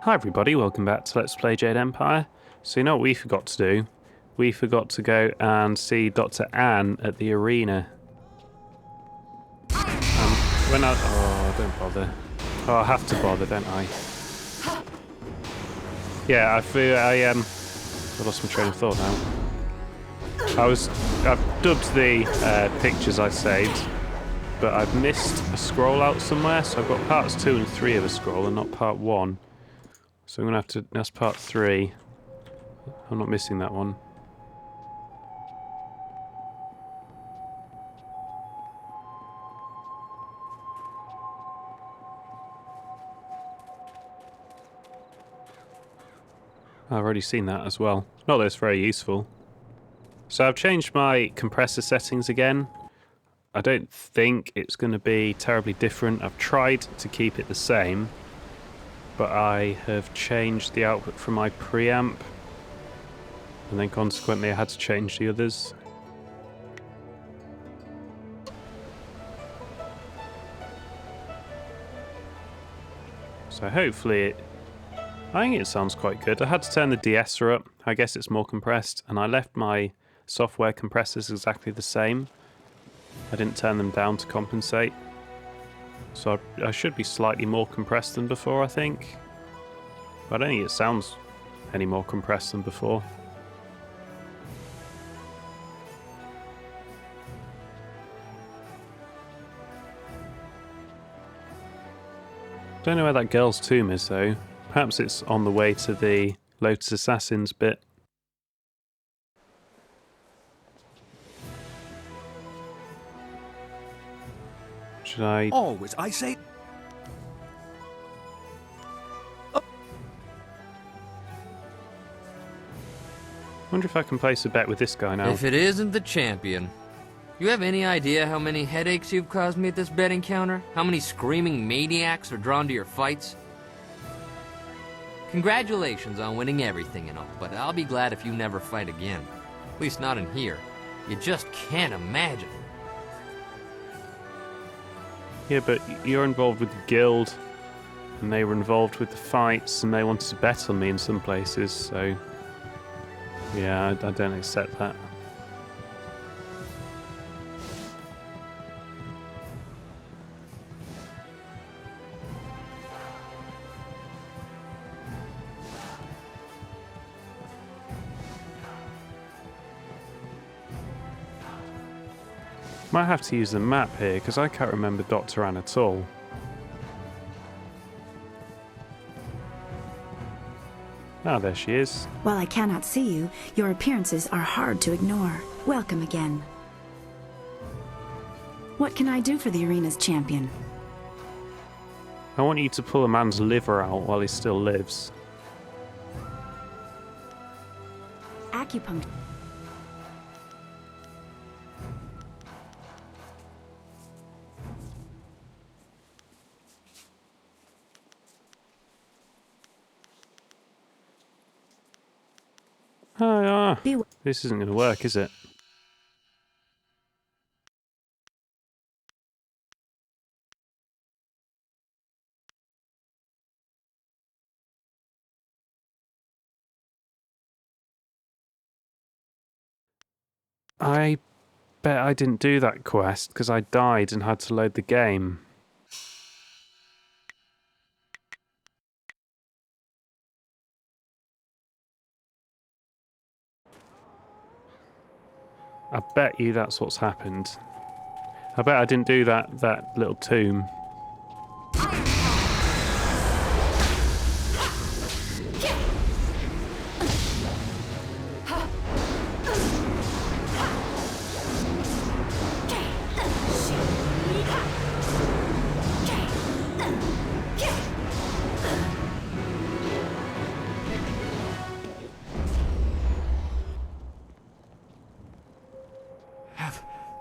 Hi everybody, welcome back to Let's Play Jade Empire. So you know what we forgot to do? We forgot to go and see Dr. Anne at the arena. When I... Oh, don't bother. Oh, I have to bother, don't I? Yeah, I lost my train of thought now. I've dubbed the pictures I saved, but I've missed a scroll out somewhere, so I've got parts 2 and 3 of a scroll and not part 1. So I'm going to have to... That's part 3. I'm not missing that one. I've already seen that as well. Not that it's very useful. So I've changed my compressor settings again. I don't think it's going to be terribly different. I've tried to keep it the same, but I have changed the output from my preamp, and then consequently I had to change the others. So hopefully I think it sounds quite good. I had to turn the de-esser up. I guess it's more compressed, and I left my software compressors exactly the same. I didn't turn them down to compensate. So I should be slightly more compressed than before, I think. But I don't think it sounds any more compressed than before. Don't know where that girl's tomb is though. Perhaps it's on the way to the Lotus Assassins bit. Should I... Always, I say... wonder if I can place a bet with this guy now. If it isn't the champion. You have any idea how many headaches you've caused me at this betting counter? How many screaming maniacs are drawn to your fights? Congratulations on winning everything and all, but I'll be glad if you never fight again. At least not in here. You just can't imagine. Yeah, but you're involved with the guild, and they were involved with the fights, and they wanted to bet on me in some places, so... yeah, I don't accept that. Might have to use the map here, because I can't remember Dr. Anne at all. Ah, there she is. While I cannot see you, your appearances are hard to ignore. Welcome again. What can I do for the arena's champion? I want you to pull a man's liver out while he still lives. Acupuncture. Ah, this isn't going to work, is it? I bet I didn't do that quest because I died and had to load the game. I bet you that's what's happened. I bet I didn't do that little tomb.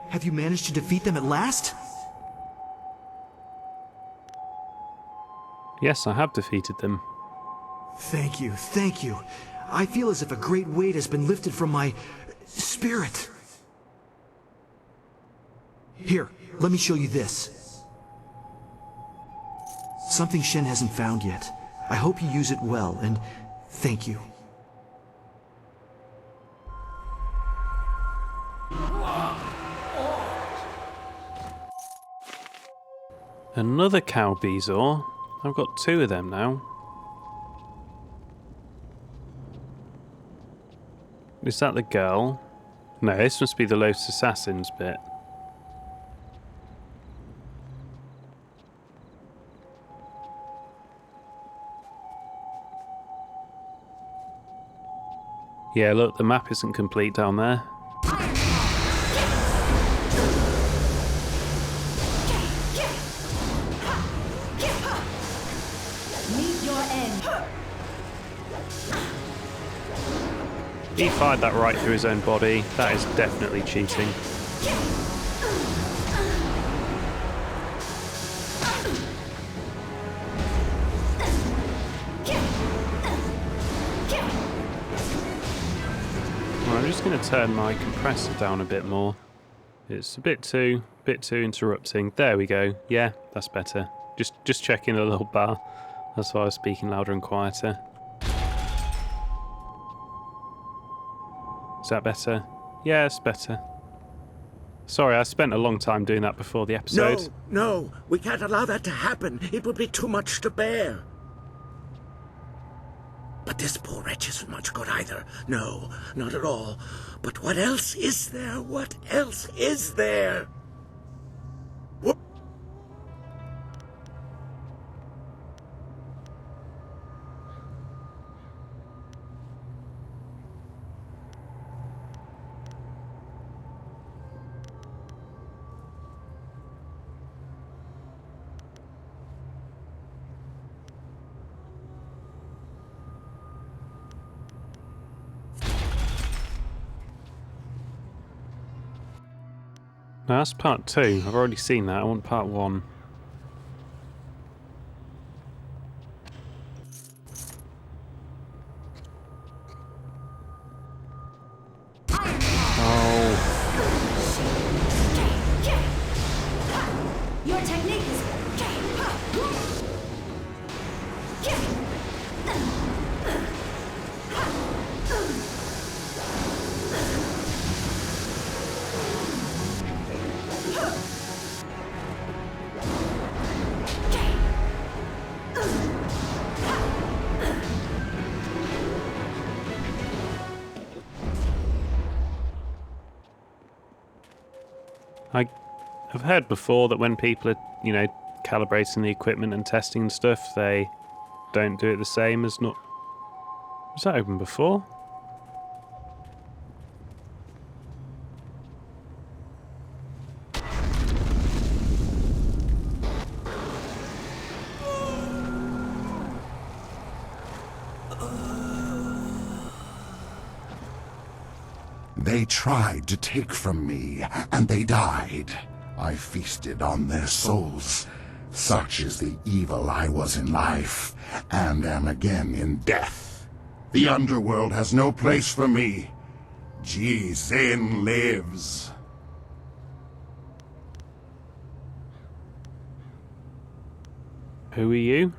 Have you managed to defeat them at last? Yes, I have defeated them. Thank you, thank you. I feel as if a great weight has been lifted from my... spirit. Here, let me show you this. Something Shen hasn't found yet. I hope you use it well, and thank you. Another cow bezoar. I've got 2 of them now. Is that the girl? No, this must be the Lotus Assassins bit. Yeah, look, the map isn't complete down there. Meet your end. He fired that right through his own body. That is definitely cheating. Well, I'm just going to turn my compressor down a bit more. It's a bit too interrupting. There we go. Yeah, that's better. Just checking a little bar. That's why I was speaking louder and quieter. Is that better? Yeah, it's better. Sorry, I spent a long time doing that before the episode. No, we can't allow that to happen. It would be too much to bear. But this poor wretch isn't much good either. No, not at all. But what else is there? What else is there? Whoop. No, that's part 2. I've already seen that. I want part 1. Your technique is. I've heard before that when people are, calibrating the equipment and testing stuff, they don't do it the same as not... Was that open before? They tried to take from me, and they died. I feasted on their souls. Such is the evil I was in life, and am again in death. The underworld has no place for me. Jade lives. Who are you?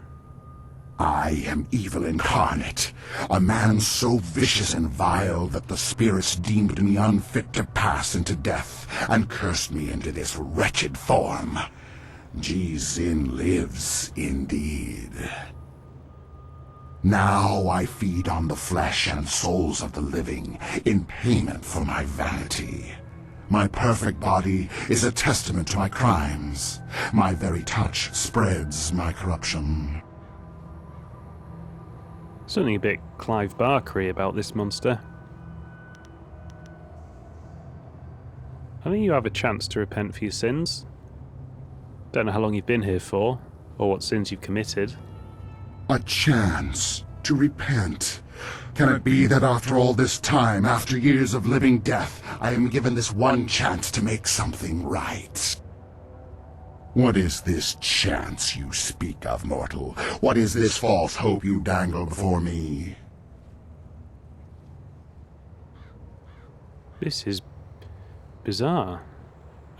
I am evil incarnate, a man so vicious and vile that the spirits deemed me unfit to pass into death, and cursed me into this wretched form. Jade lives indeed. Now I feed on the flesh and souls of the living, in payment for my vanity. My perfect body is a testament to my crimes. My very touch spreads my corruption. Something a bit Clive Barkery about this monster. I think you have a chance to repent for your sins. Don't know how long you've been here for, or what sins you've committed. A chance to repent. Can it be that after all this time, after years of living death, I am given this one chance to make something right? What is this chance you speak of, mortal? What is this false hope you dangle before me? This is bizarre.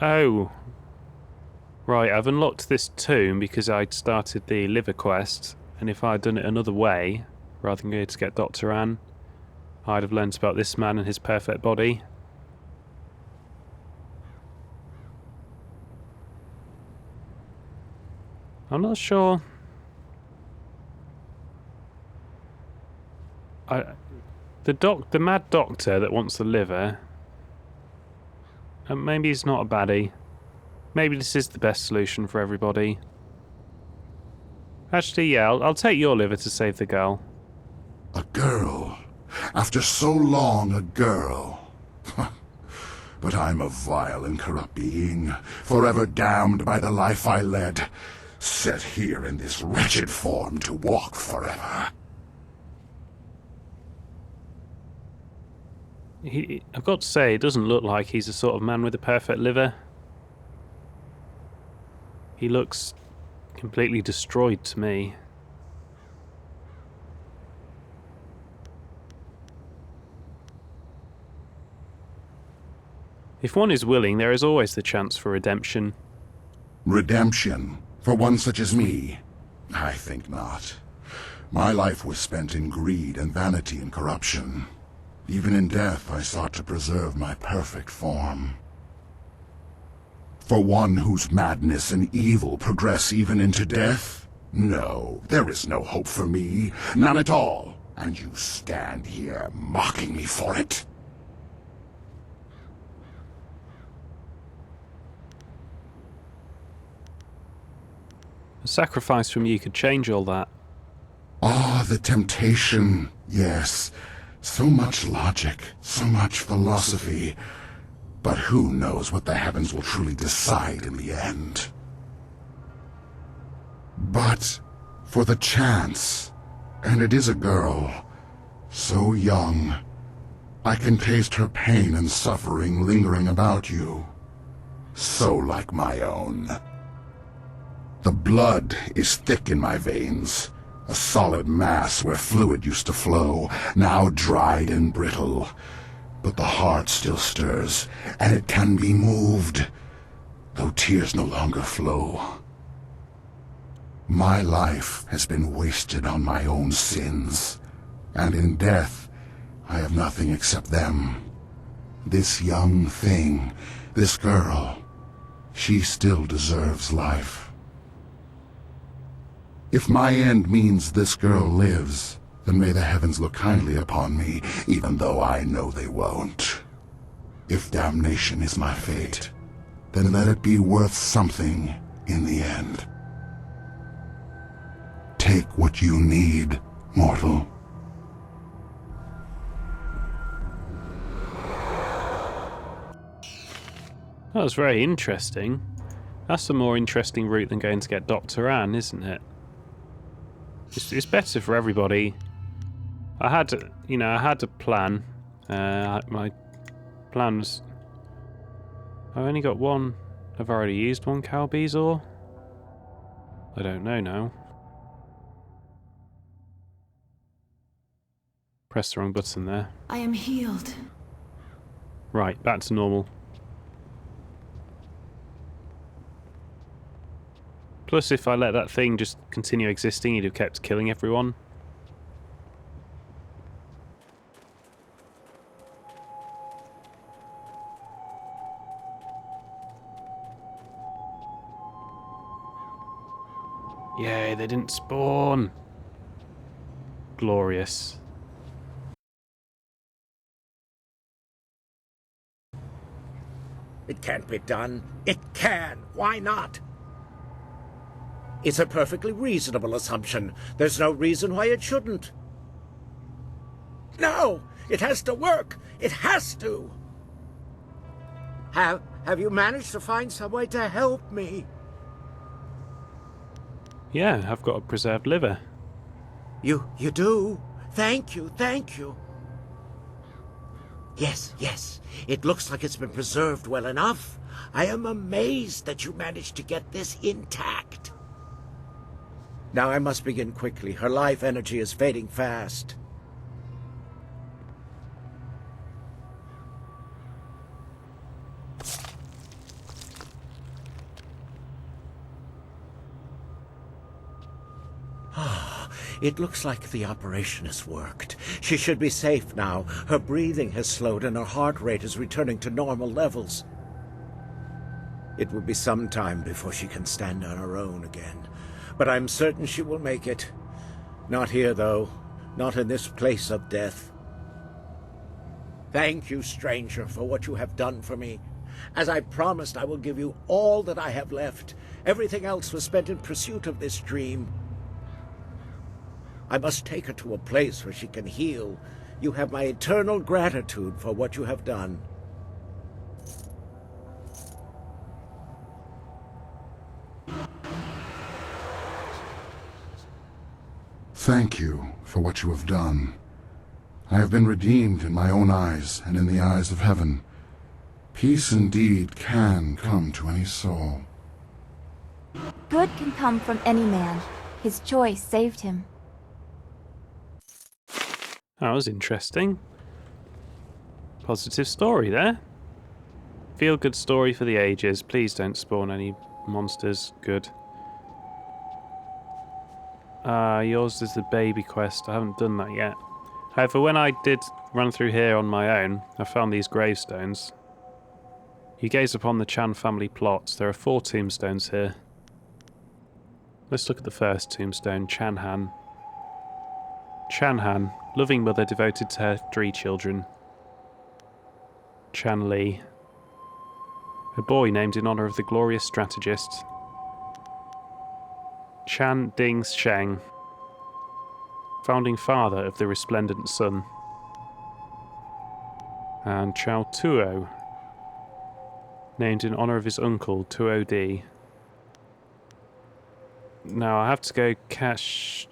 Oh. Right, I've unlocked this tomb because I'd started the liver quest, And if I'd done it another way, rather than going to get Dr. Anne, I'd have learnt about this man and his perfect body. I'm not sure. The mad doctor that wants the liver, maybe he's not a baddie. Maybe this is the best solution for everybody. Actually, yeah, I'll take your liver to save the girl. A girl. After so long, a girl. But I'm a vile and corrupt being, forever damned by the life I led, set here in this wretched form to walk forever. I've got to say, it doesn't look like he's the sort of man with a perfect liver. He looks completely destroyed to me. If one is willing, there is always the chance for redemption. Redemption? For one such as me? I think not. My life was spent in greed and vanity and corruption. Even in death, I sought to preserve my perfect form. For one whose madness and evil progress even into death? No, there is no hope for me. None at all. And you stand here mocking me for it? A sacrifice from you could change all that. Ah, the temptation. Yes. So much logic, so much philosophy. But who knows what the heavens will truly decide in the end? But for the chance, and it is a girl, so young, I can taste her pain and suffering lingering about you, so like my own. The blood is thick in my veins, a solid mass where fluid used to flow, now dried and brittle. But the heart still stirs, and it can be moved, though tears no longer flow. My life has been wasted on my own sins, and in death, I have nothing except them. This young thing, this girl, she still deserves life. If my end means this girl lives, then may the heavens look kindly upon me, even though I know they won't. If damnation is my fate, then let it be worth something in the end. Take what you need, mortal. That was very interesting. That's a more interesting route than going to get Dr. Anne, isn't it? It's better for everybody. I had a plan. My plan was... I only got one. I've already used one cow bezoar? I don't know now. Press the wrong button there. I am healed. Right, back to normal. Plus, if I let that thing just continue existing, he'd have kept killing everyone. Yay, they didn't spawn. Glorious. It can't be done. It can. Why not? It's a perfectly reasonable assumption. There's no reason why it shouldn't. No! It has to work! It has to! Have you managed to find some way to help me? Yeah, I've got a preserved liver. You do? Thank you, thank you. Yes. It looks like it's been preserved well enough. I am amazed that you managed to get this intact. Now I must begin quickly. Her life energy is fading fast. It looks like the operation has worked. She should be safe now. Her breathing has slowed and her heart rate is returning to normal levels. It will be some time before she can stand on her own again. But I'm certain she will make it. Not here, though. Not in this place of death. Thank you, stranger, for what you have done for me. As I promised, I will give you all that I have left. Everything else was spent in pursuit of this dream. I must take her to a place where she can heal. You have my eternal gratitude for what you have done. Thank you for what you have done. I have been redeemed in my own eyes and in the eyes of heaven. Peace indeed can come to any soul. Good can come from any man. His choice saved him. That was interesting. Positive story there. Feel good story for the ages. Please don't spawn any monsters. Good. Yours is the baby quest. I haven't done that yet. However, when I did run through here on my own, I found these gravestones. You gaze upon the Chan family plots. There are 4 tombstones here. Let's look at the first tombstone, Chan Han. Chan Han, loving mother devoted to her 3 children. Chan Li, a boy named in honour of the glorious strategist. Chan Ding Sheng, founding father of the resplendent sun. And Chao Tuo, named in honour of his uncle, Tuo Di. Now I have to go catch...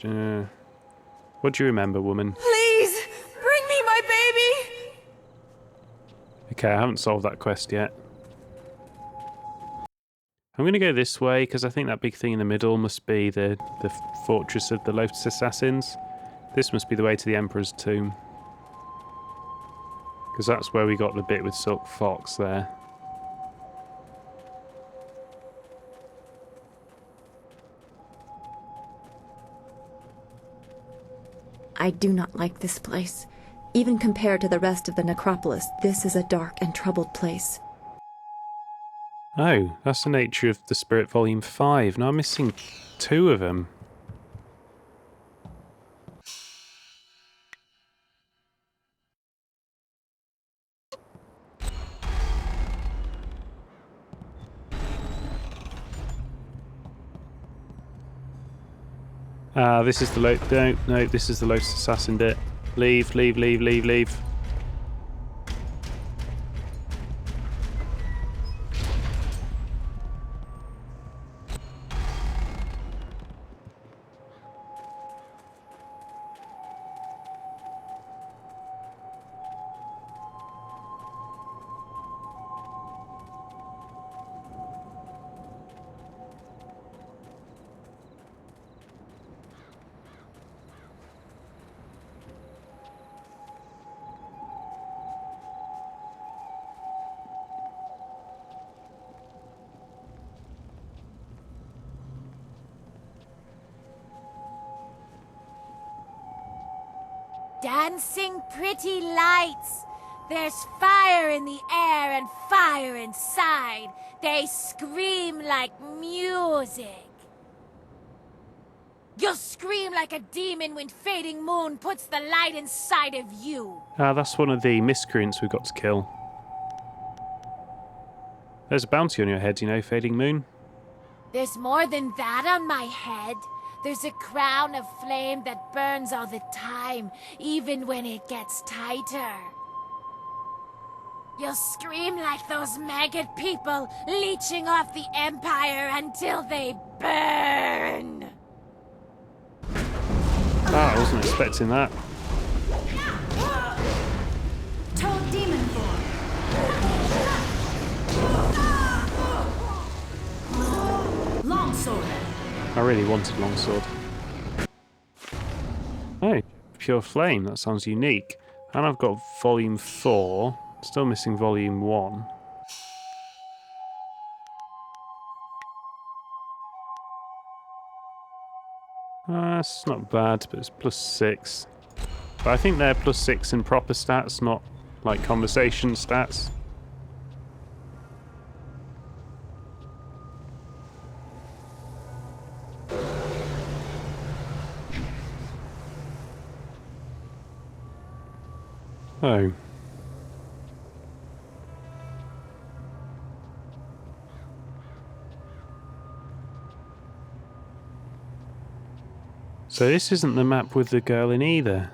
what do you remember, woman? Please, bring me my baby! Okay, I haven't solved that quest yet. I'm going to go this way, because I think that big thing in the middle must be the fortress of the Lotus Assassins. This must be the way to the Emperor's tomb. Because that's where we got the bit with Silk Fox there. I do not like this place. Even compared to the rest of the necropolis, this is a dark and troubled place. Oh, that's the nature of the Spirit Volume 5. Now I'm missing 2 of them. This is the no, this is the Lotus Assassin bit. Leave, leave, leave, leave, leave. Dancing pretty lights. There's fire in the air and fire inside. They scream like music. You'll scream like a demon when fading moon puts the light inside of you. That's one of the miscreants we've got to kill. There's a bounty on your head, you know, Fading Moon. There's more than that on my head. There's a crown of flame that burns all the time, even when it gets tighter. You'll scream like those maggot people leeching off the Empire until they burn. I wasn't expecting that. Toad demon form. Longsword. I really wanted longsword. Oh, pure flame. That sounds unique. And I've got volume 4. Still missing volume 1. It's not bad, but it's +6. But I think they're +6 in proper stats, not like conversation stats. Oh. So this isn't the map with the girl in either.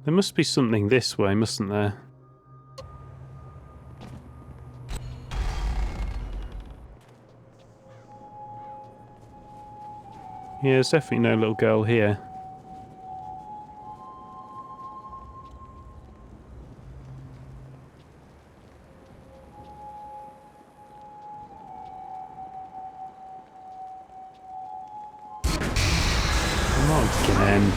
There must be something this way, mustn't there? Yeah, there's definitely no little girl here. Not again.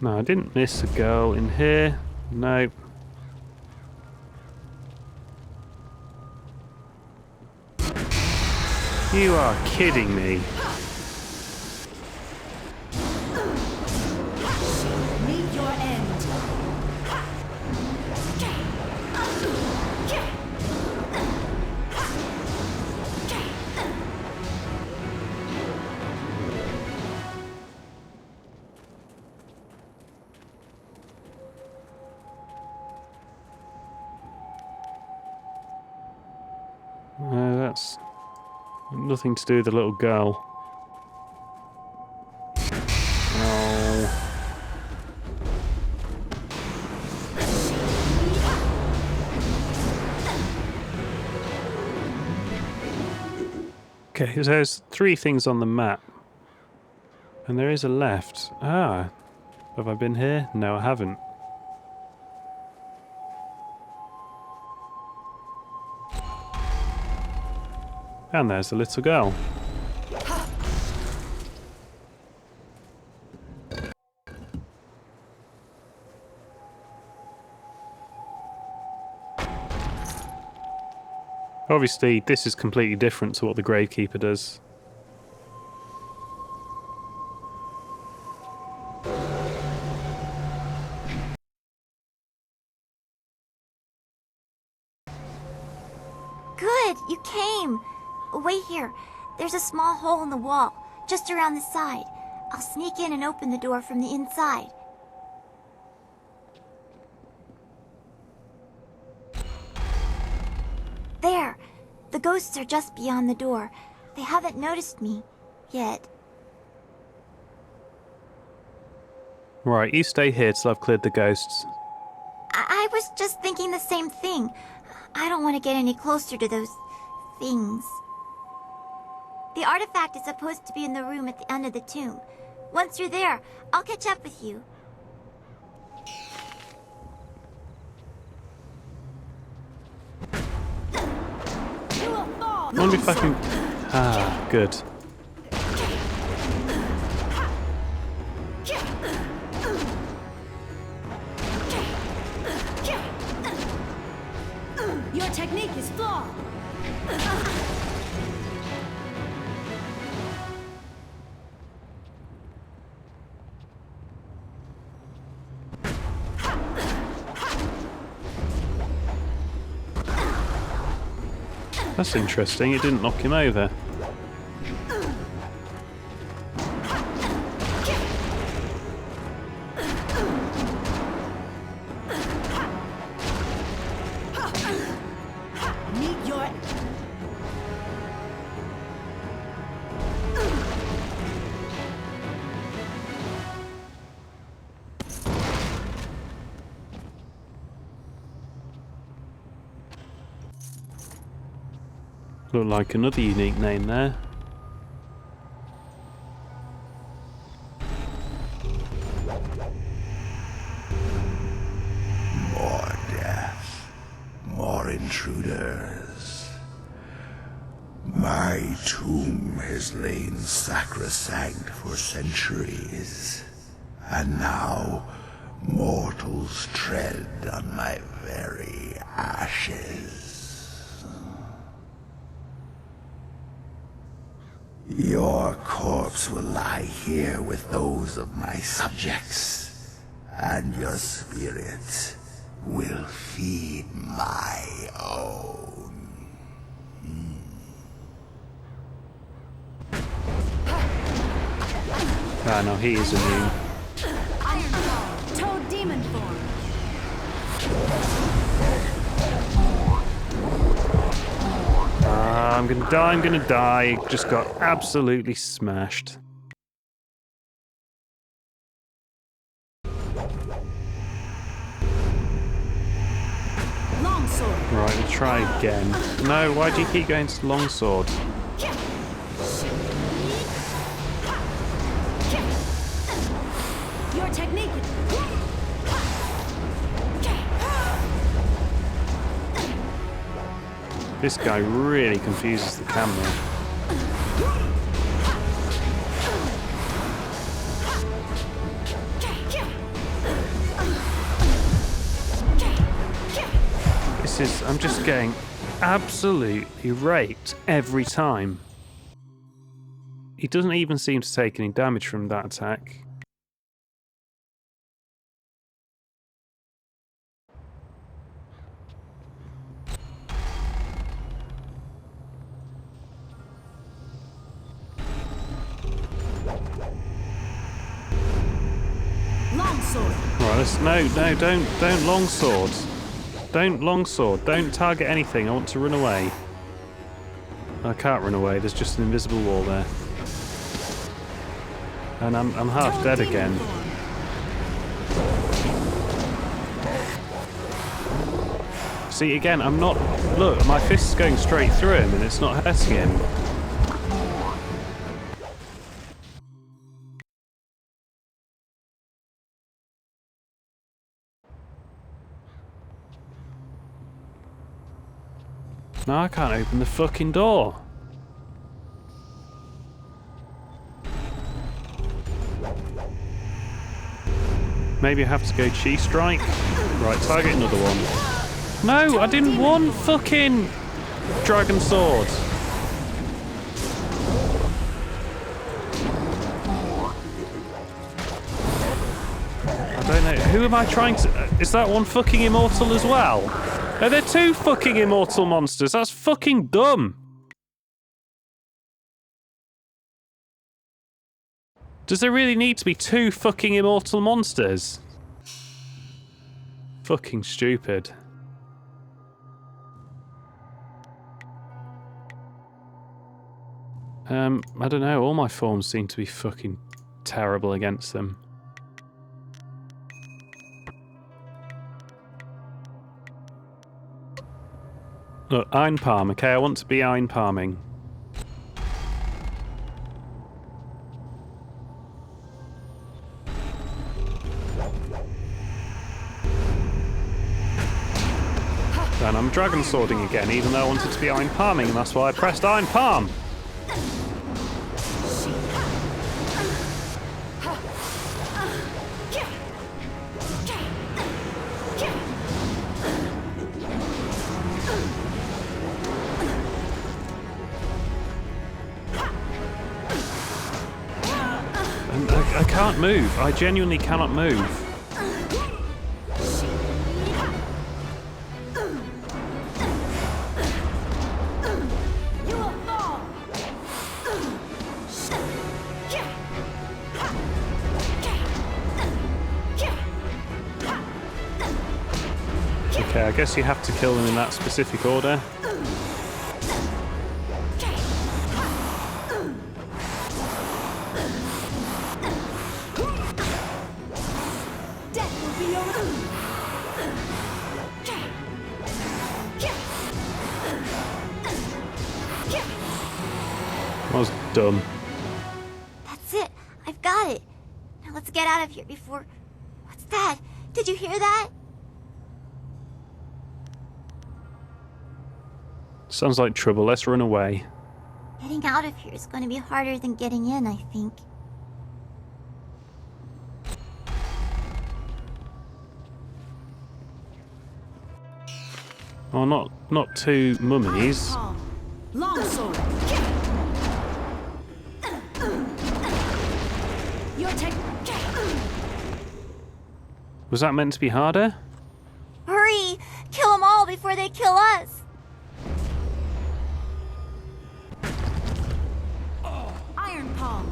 No, I didn't miss a girl in here. Nope. You are kidding me. Meet your end. That's nothing to do with the little girl. Oh. Okay, so there's 3 things on the map. And there is a left. Ah. Have I been here? No, I haven't. And there's the little girl. Obviously, this is completely different to what the Gravekeeper does. Good, you came. Wait here. There's a small hole in the wall, just around the side. I'll sneak in and open the door from the inside. There. The ghosts are just beyond the door. They haven't noticed me yet. Right, you stay here till I've cleared the ghosts. I was just thinking the same thing. I don't want to get any closer to those things. The artifact is supposed to be in the room at the end of the tomb. Once you're there, I'll catch up with you. I wonder if I can... Ah, good. Your technique is flawed. That's interesting, it didn't knock him over. Meet your... Looked like another unique name there. intruders. My tomb has lain sacrosanct for centuries, and now mortals tread on my very ashes. Your corpse will lie here with those of my subjects, and your spirit will feed my own. Ah, no, he is immune. Ironfall, Toad Demon Form. I'm gonna die. Just got absolutely smashed. Longsword. Right, we'll try again. No, why do you keep going to longsword? Your technique is... This guy really confuses the camera. I'm just getting absolutely raped every time. He doesn't even seem to take any damage from that attack. Longsword. Right, don't longsword. Don't longsword. Don't target anything. I want to run away. I can't run away. There's just an invisible wall there. And I'm half dead again. See, again, I'm not... Look, my fist is going straight through him and it's not hurting him. No, I can't open the fucking door. Maybe I have to go chi strike. Right, target another one. No, I didn't want fucking dragon sword. I don't know. Who am I trying to... Is that one fucking immortal as well? Are there two fucking immortal monsters? That's fucking dumb. Does there really need to be two fucking immortal monsters? Fucking stupid. I don't know, all my forms seem to be fucking terrible against them. Look, iron palm, okay? I want to be iron palming. And I'm dragon swording again, even though I wanted to be iron palming, and that's why I pressed iron palm. I can't move. I genuinely cannot move. Okay, I guess you have to kill them in that specific order. I was done. That's it. I've got it. Now let's get out of here before... What's that? Did you hear that? Sounds like trouble. Let's run away. Getting out of here is going to be harder than getting in, I think. Oh, not two mummies. Longsword. Your tech. Was that meant to be harder? Hurry! Kill them all before they kill us! Iron palm.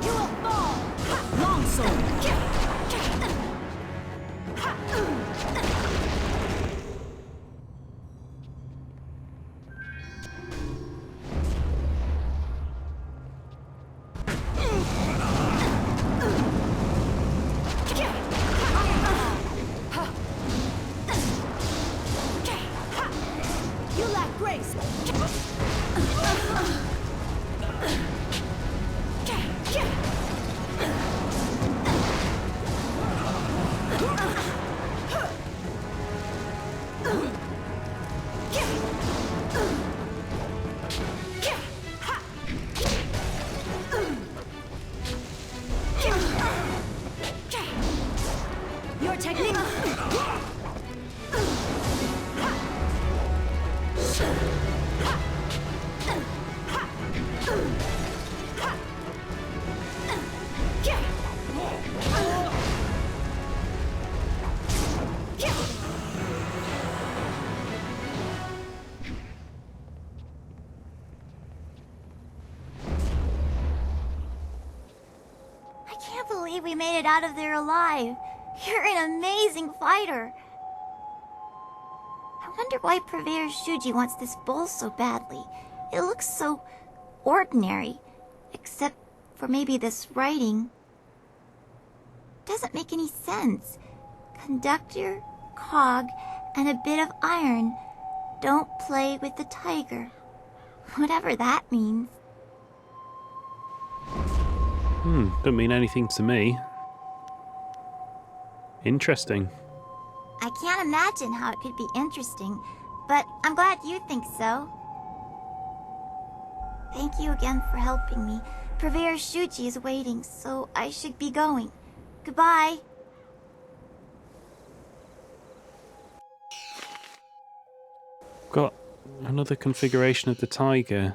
You will fall. Longsword. You lack grace. Your technique. I can't believe we made it out of there alive. You're an amazing fighter. I wonder why Purveyor Shuji wants this bowl so badly. It looks so ordinary, except for maybe this writing. Doesn't make any sense. Conductor, cog, and a bit of iron. Don't play with the tiger. Whatever that means. Don't mean anything to me. Interesting. I can't imagine how it could be interesting, but I'm glad you think so. Thank you again for helping me. Purveyor Shuji is waiting, so I should be going. Goodbye. Got another configuration of the tiger.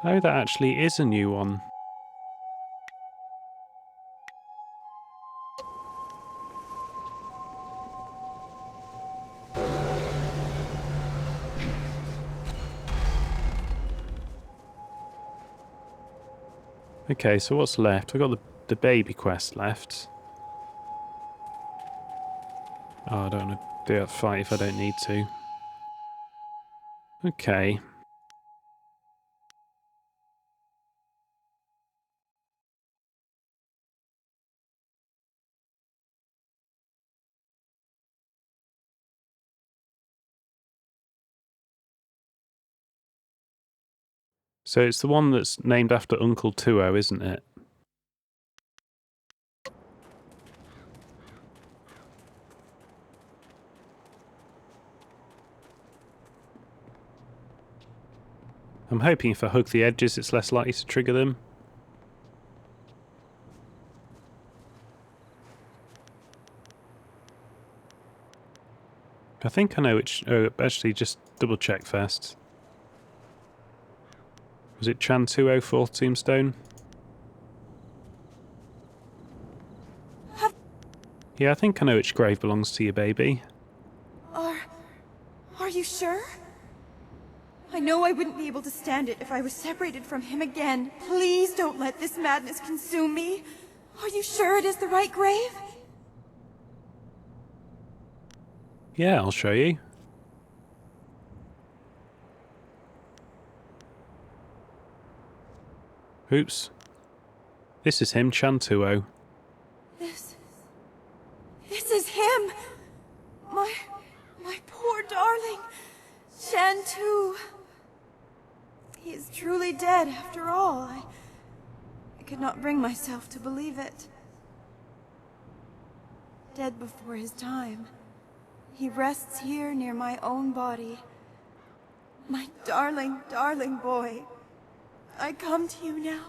Oh, that actually is a new one. Okay, so what's left? I've got the baby quest left. Oh, I don't want to do that fight if I don't need to. Okay. So it's the one that's named after Uncle Tuo, isn't it? I'm hoping if I hug the edges it's less likely to trigger them. I think I know which... Oh, actually, just double check first. Was it Chan 204 tombstone? Yeah, I think I know which grave belongs to your baby. Are you sure? I know I wouldn't be able to stand it if I was separated from him again. Please don't let this madness consume me. Are you sure it is the right grave? Yeah, I'll show you. Oops. This is him, Chan 2O. This is him! My poor darling. Shan too. He is truly dead after all. I could not bring myself to believe it. Dead before his time. He rests here near my own body. My darling, darling boy. I come to you now.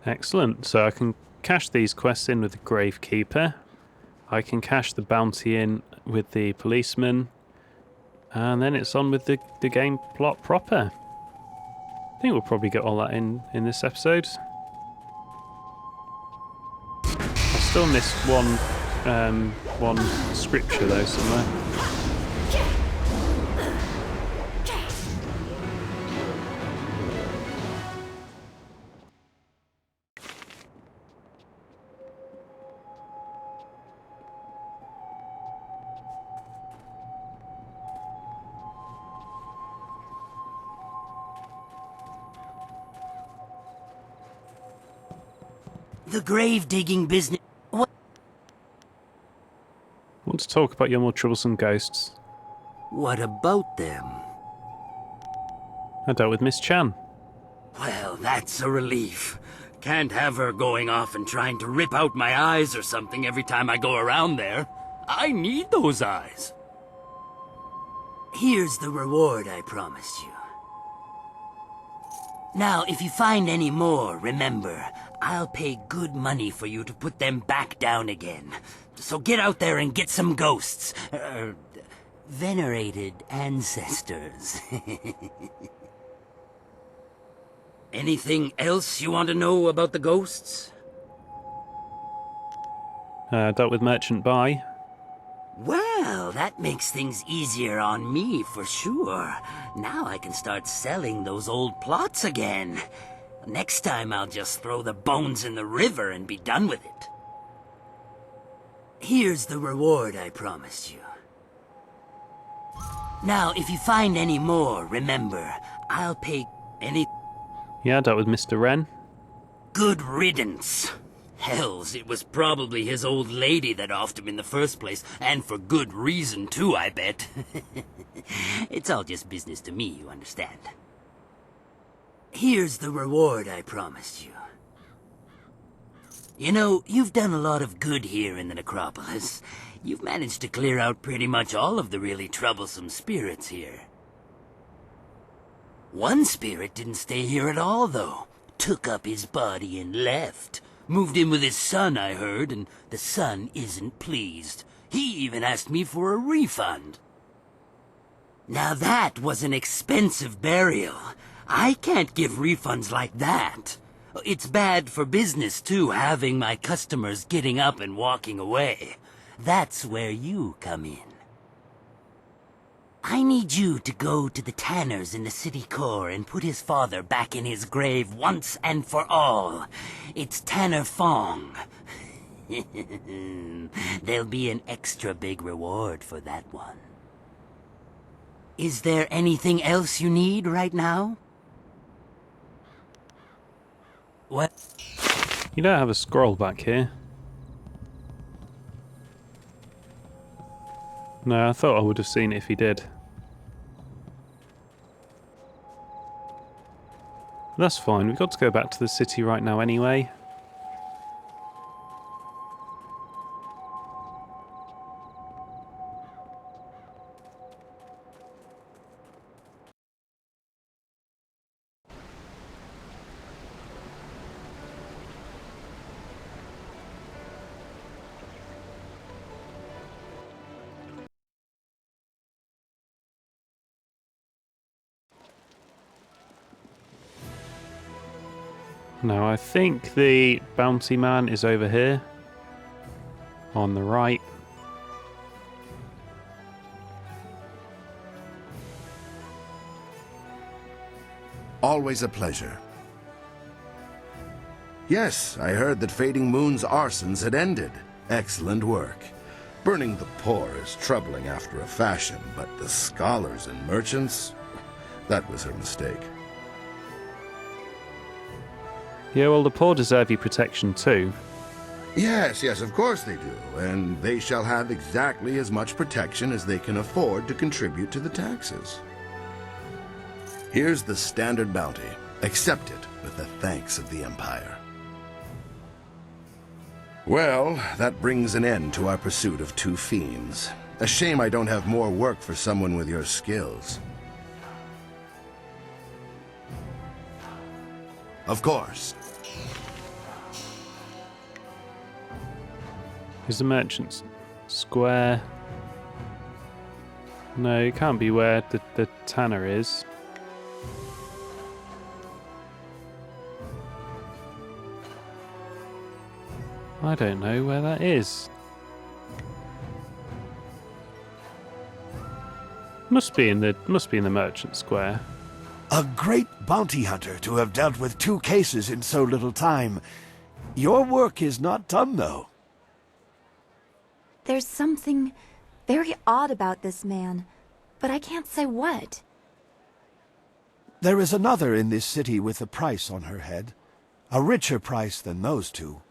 Excellent. So I can cash these quests in with the Gravekeeper. I can cash the bounty in with the policeman. And then it's on with the game plot proper. I think we'll probably get all that in this episode. I still missed one scripture though somewhere. The grave digging business. What? Want to talk about your more troublesome ghosts? What about them? I dealt with Miss Chan. Well, that's a relief. Can't have her going off and trying to rip out my eyes or something every time I go around there. I need those eyes. Here's the reward I promised you. Now, if you find any more, remember, I'll pay good money for you to put them back down again. So get out there and get some ghosts. Venerated ancestors. Anything else you want to know about the ghosts? Dealt with Merchant Buy. Well, that makes things easier on me for sure. Now I can start selling those old plots again. Next time I'll just throw the bones in the river and be done with it. Here's the reward I promised you. Now, if you find any more, remember, I'll pay any... Yeah, dealt with Mr. Wren. Good riddance. Hells, it was probably his old lady that offed him in the first place, and for good reason too, I bet. It's all just business to me, you understand. Here's the reward I promised you. You know, you've done a lot of good here in the necropolis. You've managed to clear out pretty much all of the really troublesome spirits here. One spirit didn't stay here at all, though. Took up his body and left. Moved in with his son, I heard, and the son isn't pleased. He even asked me for a refund. Now that was an expensive burial. I can't give refunds like that. It's bad for business, too, having my customers getting up and walking away. That's where you come in. I need you to go to the tanners in the city core and put his father back in his grave once and for all. It's Tanner Fong. There'll be an extra big reward for that one. Is there anything else you need right now? What? You don't have a scroll back here. No, I thought I would have seen it if he did. That's fine, we've got to go back to the city right now anyway. Now I think the bounty man is over here. On the right. Always a pleasure. Yes, I heard that Fading Moon's arsons had ended. Excellent work. Burning the poor is troubling after a fashion, but the scholars and merchants, that was her mistake. Yeah, well, the poor deserve your protection too. Yes, yes, of course they do. And they shall have exactly as much protection as they can afford to contribute to the taxes. Here's the standard bounty. Accept it with the thanks of the Empire. Well, that brings an end to our pursuit of two fiends. A shame I don't have more work for someone with your skills. Of course. Is the merchant's square? No, it can't be where the tanner is. I don't know where that is. Must be in the merchant square. A great bounty hunter to have dealt with 2 cases in so little time. Your work is not done, though. There's something very odd about this man, but I can't say what. There is another in this city with a price on her head. A richer price than those 2.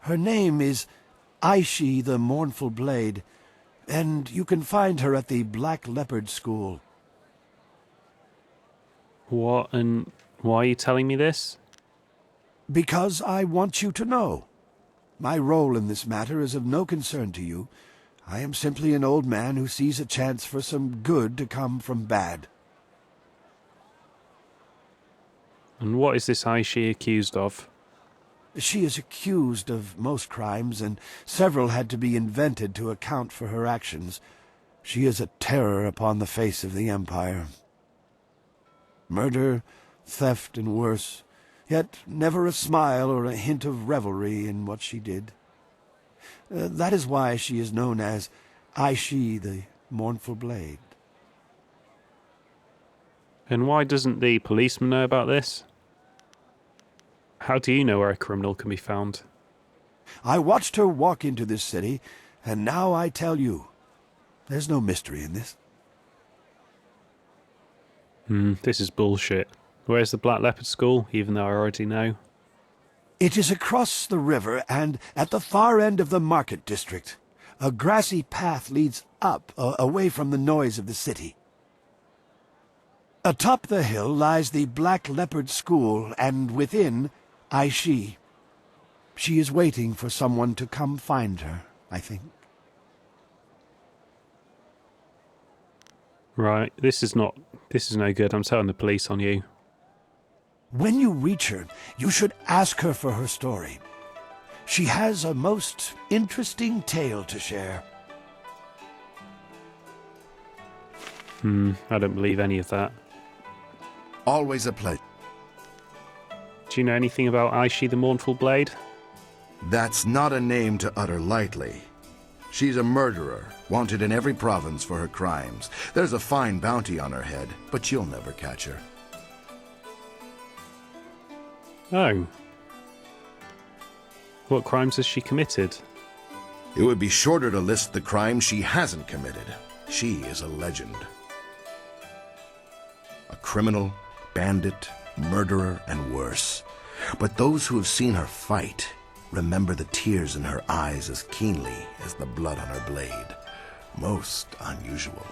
Her name is Aishi the Mournful Blade, and you can find her at the Black Leopard School. What, and why are you telling me this? Because I want you to know. My role in this matter is of no concern to you. I am simply an old man who sees a chance for some good to come from bad. And what is this Aishi accused of? She is accused of most crimes, and several had to be invented to account for her actions. She is a terror upon the face of the Empire. Murder, theft, and worse, yet never a smile or a hint of revelry in what she did. That is why she is known as Aishi the Mournful Blade. And why doesn't the policeman know about this? How do you know where a criminal can be found? I watched her walk into this city, and now I tell you, there's no mystery in this. This is bullshit. Where's the Black Leopard School, even though I already know? It is across the river and at the far end of the market district. A grassy path leads up, away from the noise of the city. Atop the hill lies the Black Leopard School, and within, Aishi. She is waiting for someone to come find her, I think. Right, this is no good. I'm telling the police on you. When you reach her, you should ask her for her story. She has a most interesting tale to share. I don't believe any of that. Always a pleasure. Do you know anything about Aishi the Mournful Blade? That's not a name to utter lightly. She's a murderer, wanted in every province for her crimes. There's a fine bounty on her head, but you'll never catch her. Oh. What crimes has she committed? It would be shorter to list the crimes she hasn't committed. She is a legend. A criminal, bandit, murderer, and worse. But those who have seen her fight remember the tears in her eyes as keenly as the blood on her blade. Most unusual.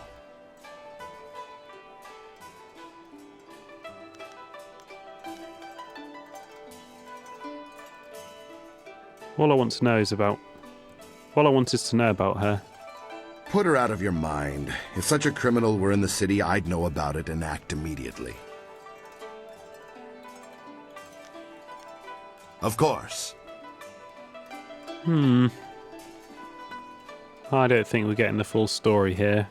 All I wanted to know about her. Put her out of your mind. If such a criminal were in the city, I'd know about it and act immediately. Of course. I don't think we're getting the full story here.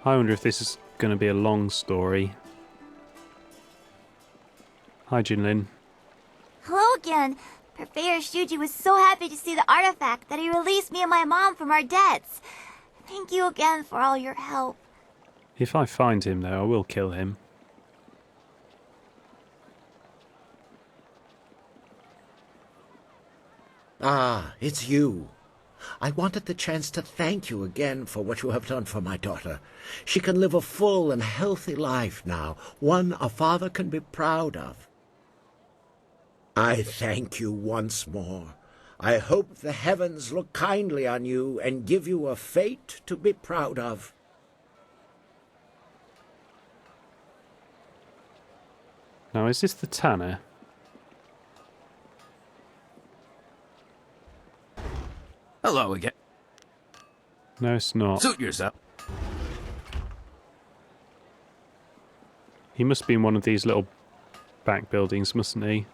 I wonder if this is going to be a long story. Hi, Jinlin. Hello again. Purveyor Shuji was so happy to see the artifact that he released me and my mom from our debts. Thank you again for all your help. If I find him, though, I will kill him. Ah, it's you. I wanted the chance to thank you again for what you have done for my daughter. She can live a full and healthy life now, one a father can be proud of. I thank you once more. I hope the heavens look kindly on you and give you a fate to be proud of. Now, is this the Tanner? Hello again. No, it's not. Suit yourself. He must be in one of these little back buildings, mustn't he?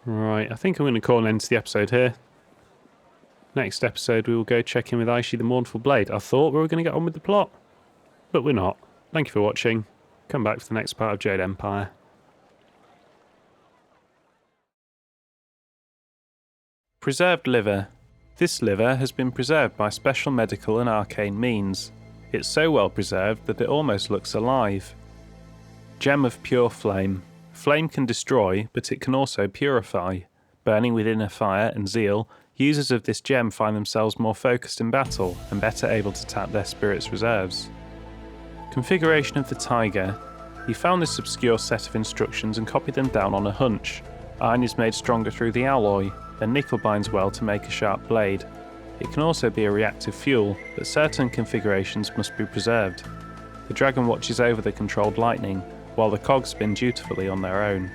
Right, I think I'm going to call an end to the episode here. Next episode, we will go check in with Aishi the Mournful Blade. I thought we were going to get on with the plot, but we're not. Thank you for watching. Come back for the next part of Jade Empire. Preserved liver. This liver has been preserved by special medical and arcane means. It's so well preserved that it almost looks alive. Gem of pure flame. Flame can destroy, but it can also purify. Burning with inner fire and zeal, users of this gem find themselves more focused in battle and better able to tap their spirit's reserves. Configuration of the tiger. You found this obscure set of instructions and copied them down on a hunch. Iron is made stronger through the alloy, and nickel binds well to make a sharp blade. It can also be a reactive fuel, but certain configurations must be preserved. The dragon watches over the controlled lightning, while the cogs spin dutifully on their own.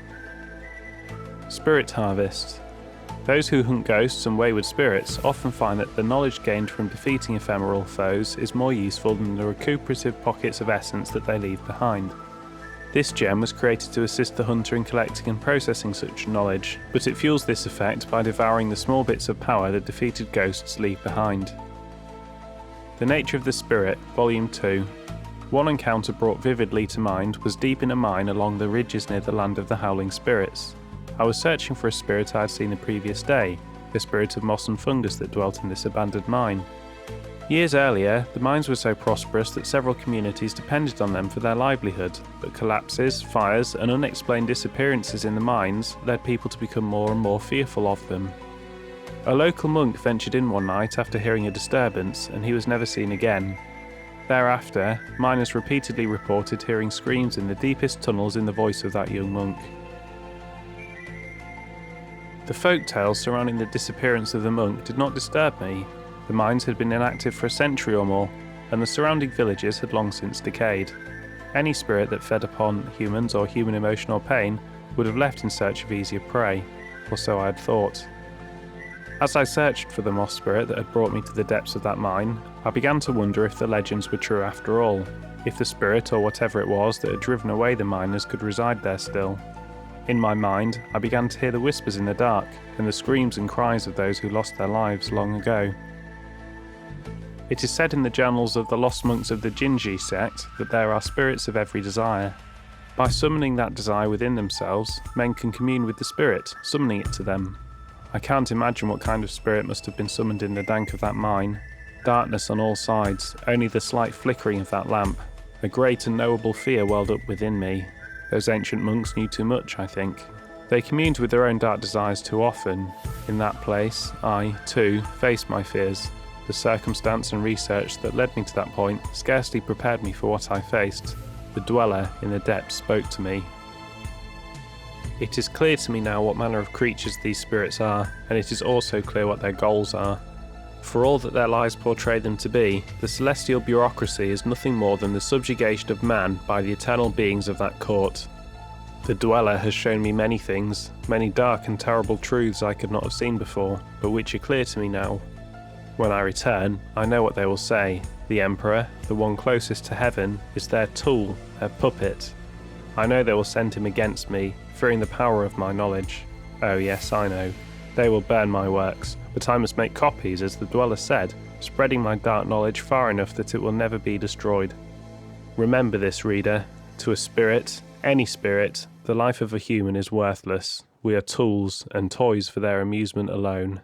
Spirit harvest. Those who hunt ghosts and wayward spirits often find that the knowledge gained from defeating ephemeral foes is more useful than the recuperative pockets of essence that they leave behind. This gem was created to assist the hunter in collecting and processing such knowledge, but it fuels this effect by devouring the small bits of power that defeated ghosts leave behind. The Nature of the Spirit, Volume 2. One encounter brought vividly to mind was deep in a mine along the ridges near the land of the Howling Spirits. I was searching for a spirit I had seen the previous day, the spirit of moss and fungus that dwelt in this abandoned mine. Years earlier, the mines were so prosperous that several communities depended on them for their livelihood, but collapses, fires, and unexplained disappearances in the mines led people to become more and more fearful of them. A local monk ventured in one night after hearing a disturbance, and he was never seen again. Thereafter, miners repeatedly reported hearing screams in the deepest tunnels in the voice of that young monk. The folk tales surrounding the disappearance of the monk did not disturb me. The mines had been inactive for a century or more, and the surrounding villages had long since decayed. Any spirit that fed upon humans or human emotion or pain would have left in search of easier prey, or so I had thought. As I searched for the moss spirit that had brought me to the depths of that mine, I began to wonder if the legends were true after all, if the spirit or whatever it was that had driven away the miners could reside there still. In my mind, I began to hear the whispers in the dark, and the screams and cries of those who lost their lives long ago. It is said in the journals of the lost monks of the Jinji sect that there are spirits of every desire. By summoning that desire within themselves, men can commune with the spirit, summoning it to them. I can't imagine what kind of spirit must have been summoned in the dank of that mine. Darkness on all sides, only the slight flickering of that lamp. A great and knowable fear welled up within me. Those ancient monks knew too much, I think. They communed with their own dark desires too often. In that place, I, too, faced my fears. The circumstance and research that led me to that point scarcely prepared me for what I faced. The dweller in the depths spoke to me. It is clear to me now what manner of creatures these spirits are, and it is also clear what their goals are. For all that their lives portray them to be, the celestial bureaucracy is nothing more than the subjugation of man by the eternal beings of that court. The dweller has shown me many things, many dark and terrible truths I could not have seen before, but which are clear to me now. When I return, I know what they will say. The Emperor, the one closest to heaven, is their tool, their puppet. I know they will send him against me, fearing the power of my knowledge. Oh yes, I know. They will burn my works, but I must make copies, as the dweller said, spreading my dark knowledge far enough that it will never be destroyed. Remember this, reader. To a spirit, any spirit, the life of a human is worthless. We are tools and toys for their amusement alone.